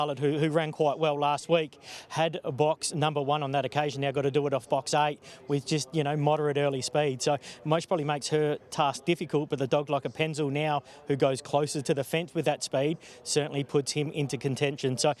Who ran quite well last week, had a box number 1 on that occasion. Now got to do it off box 8 with just, moderate early speed. So most probably makes her task difficult, but the dog like a Penzel now, who goes closer to the fence with that speed, certainly puts him into contention. So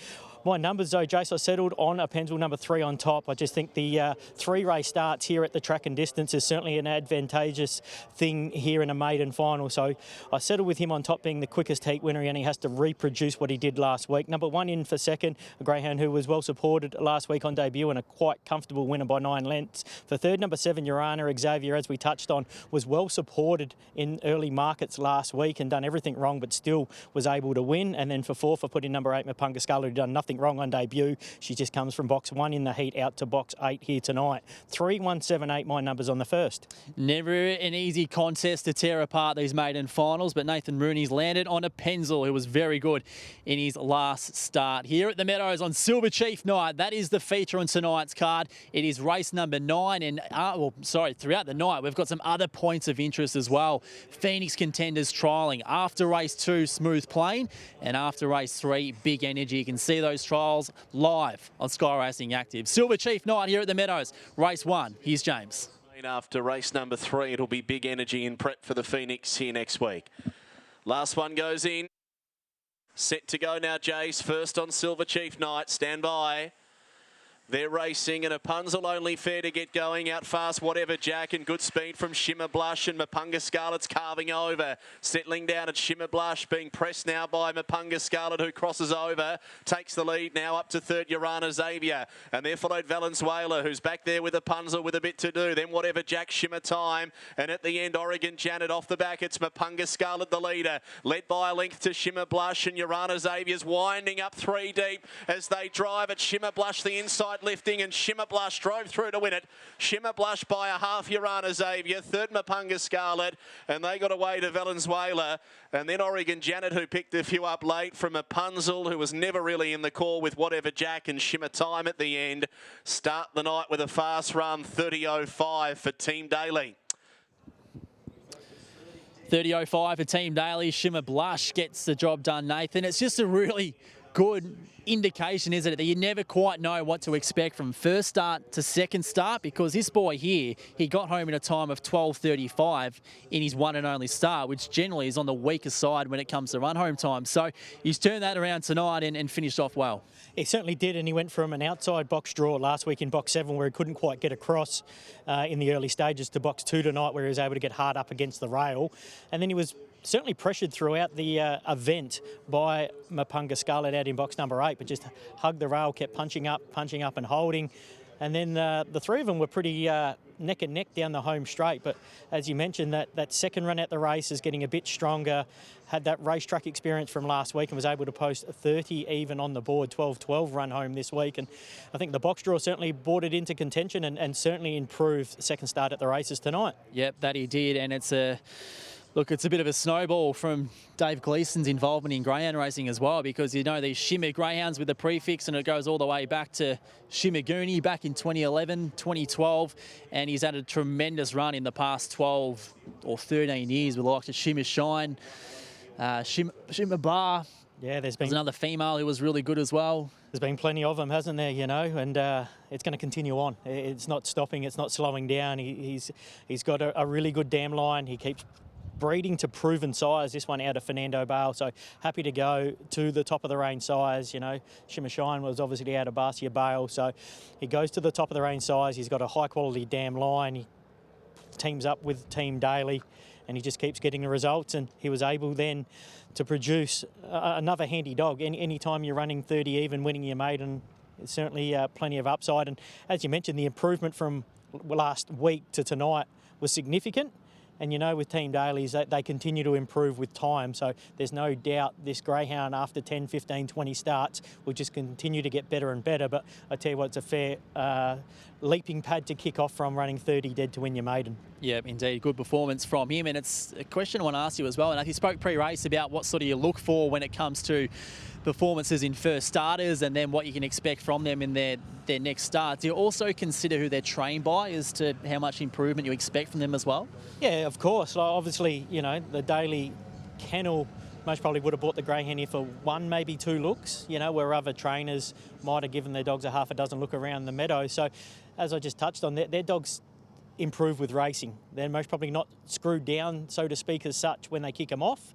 my numbers though, Jace, I settled on a Penzel number 3 on top. I just think the 3-race starts here at the track and distance is certainly an advantageous thing here in a maiden final. So I settled with him on top, being the quickest heat winner, and he has to reproduce what he did last week. Number 1 in for second, a greyhound who was well supported last week on debut and a quite comfortable winner by 9 lengths. For third, number 7, Urana Xavier, as we touched on, was well supported in early markets last week and done everything wrong, but still was able to win. And then for fourth, I put in number 8, Mapunga Scarlet, who done nothing wrong on debut. She just comes from box 1 in the heat out to box 8 here tonight. 3, 1, 7, 8, my numbers on the first. Never an easy contest to tear apart these maiden finals, but Nathan Rooney's landed on a Penzel, who was very good in his last start. Here at the Meadows on Silver Chief Night, that is the feature on tonight's card. It is race number 9, and throughout the night we've got some other points of interest as well. Phoenix Contenders trialling. After race 2, Smooth Plain, and after race 3, Big Energy. You can see those trials live on Sky Racing Active. Silver Chief Night here at the Meadows. Race 1, here's James. After race number 3, it'll be Big Energy in prep for the Phoenix here next week. Last one goes in. Set to go now, Jace. First on Silver Chief Night. Stand by. They're racing, and a Punzel only fair to get going. Out fast, Whatever Jack, and good speed from Shimmer Blush, and Mapunga Scarlet's carving over. Settling down at Shimmer Blush, being pressed now by Mapunga Scarlet, who crosses over. Takes the lead now up to third, Urana Xavier. And there followed Valenzuela, who's back there with a Punzel with a bit to do. Then Whatever Jack, Shimmer Time. And at the end, Oregon Janet off the back. It's Mapunga Scarlet, the leader. Led by a length to Shimmer Blush, and Urana Xavier's winding up 3 deep as they drive at Shimmer Blush, the inside lifting, and Shimmer Blush drove through to win it. Shimmer Blush by a half, Urana Xavier. Third, Mapunga Scarlet, and they got away to Valenzuela. And then Oregon Janet, who picked a few up late from a Punzel, who was never really in the call, with Whatever Jack and Shimmer Time at the end. Start the night with a fast run, 30.05 for Team Daly. 30.05 for Team Daly. Shimmer Blush gets the job done, Nathan. It's just a really good indication, isn't it, that you never quite know what to expect from first start to second start, because this boy here, he got home in a time of 12.35 in his one and only start, which generally is on the weaker side when it comes to run home time. So he's turned that around tonight and finished off well. He certainly did, and he went from an outside box draw last week in box 7 where he couldn't quite get across in the early stages to box 2 tonight, where he was able to get hard up against the rail. And then he was certainly pressured throughout the event by Mapunga Scarlet out in box number 8, but just hugged the rail, kept punching up and holding. And then the three of them were pretty neck and neck down the home straight. But as you mentioned, that second run at the race is getting a bit stronger. Had that racetrack experience from last week and was able to post 30 even on the board, 12-12 run home this week. And I think the box draw certainly brought it into contention and certainly improved second start at the races tonight. Yep, that he did. And it's a bit of a snowball from Dave Gleeson's involvement in greyhound racing as well, because you know these Shimmer greyhounds with the prefix, and it goes all the way back to Shimmer Goonie back in 2011, 2012, and he's had a tremendous run in the past 12 or 13 years with the likes of Shimmer Shine, Shimmer Bar. Yeah, there's another female who was really good as well. There's been plenty of them, hasn't there, and it's going to continue on. It's not stopping, it's not slowing down. He's got a really good dam line. He keeps breeding to proven size, this one out of Fernando Bale, so happy to go to the top of the range size. Shimmer Shine was obviously out of Barcia Bale, so he goes to the top of the range size. He's got a high quality dam line. He teams up with Team Daly, and he just keeps getting the results, and he was able then to produce another handy dog. Any time you're running 30 even, winning your maiden, it's certainly plenty of upside. And as you mentioned, the improvement from last week to tonight was significant. And with Team Daly's, they continue to improve with time. So there's no doubt this greyhound, after 10, 15, 20 starts, will just continue to get better and better. But I tell you what, it's a fair leaping pad to kick off from, running 30 dead to win your maiden. Yeah, indeed. Good performance from him. And it's a question I want to ask you as well. And he spoke pre-race about what sort of you look for when it comes to performances in first starters, and then what you can expect from them in their next start. Do you also consider who they're trained by as to how much improvement you expect from them as well? Yeah, of course. Obviously, the Daly kennel most probably would have bought the greyhound here for 1, maybe 2 looks, you know, where other trainers might have given their dogs a half a dozen look around the meadow. So, as I just touched on, their dogs improve with racing. They're most probably not screwed down, so to speak, as such when they kick them off,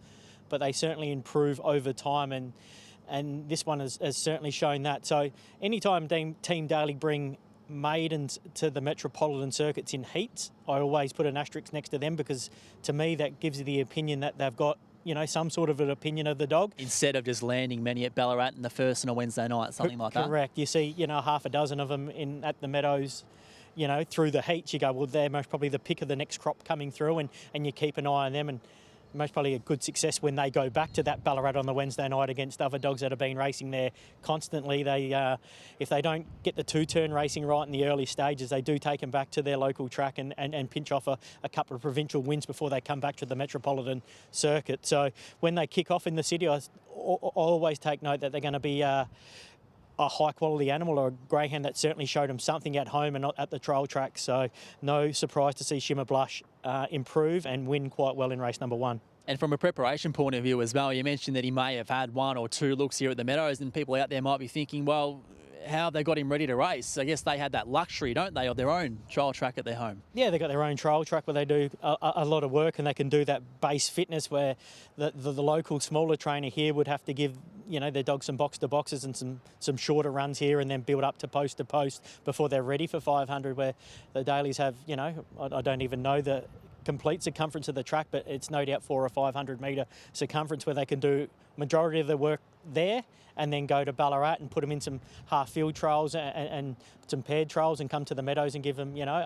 but they certainly improve over time, and this one has certainly shown that. So anytime Team Daly bring maidens to the metropolitan circuits in heats, I always put an asterisk next to them, because to me that gives you the opinion that they've got, you know, some sort of an opinion of the dog. Instead of just landing many at Ballarat in the first on a Wednesday night, something like that. Correct. You see, you know, half a dozen of them at the Meadows, you know, through the heats. You go, well, they're most probably the pick of the next crop coming through, and you keep an eye on them, and most probably a good success when they go back to that Ballarat on the Wednesday night against other dogs that have been racing there constantly. They, if they don't get the 2-turn racing right in the early stages, they do take them back to their local track and pinch off a couple of provincial wins before they come back to the metropolitan circuit. So when they kick off in the city, I always take note that they're going to be a high quality animal, or a greyhound that certainly showed them something at home and not at the trial track. So no surprise to see Shimmer Blush improve and win quite well in race number 1. And from a preparation point of view as well, you mentioned that he may have had 1 or 2 looks here at the Meadows, and people out there might be thinking, well, how have they got him ready to race? I guess they had that luxury, don't they, of their own trial track at their home? Yeah, they've got their own trial track where they do a lot of work, and they can do that base fitness where the local smaller trainer here would have to give, you know, their dog some box to boxes and some shorter runs here, and then build up to post before they're ready for 500, where the Dailies have, you know, I don't even know the complete circumference of the track, but it's no doubt 400 or 500 metre circumference where they can do majority of the work there, and then go to Ballarat and put them in some half field trials and some paired trials, and come to the Meadows and give them, you know,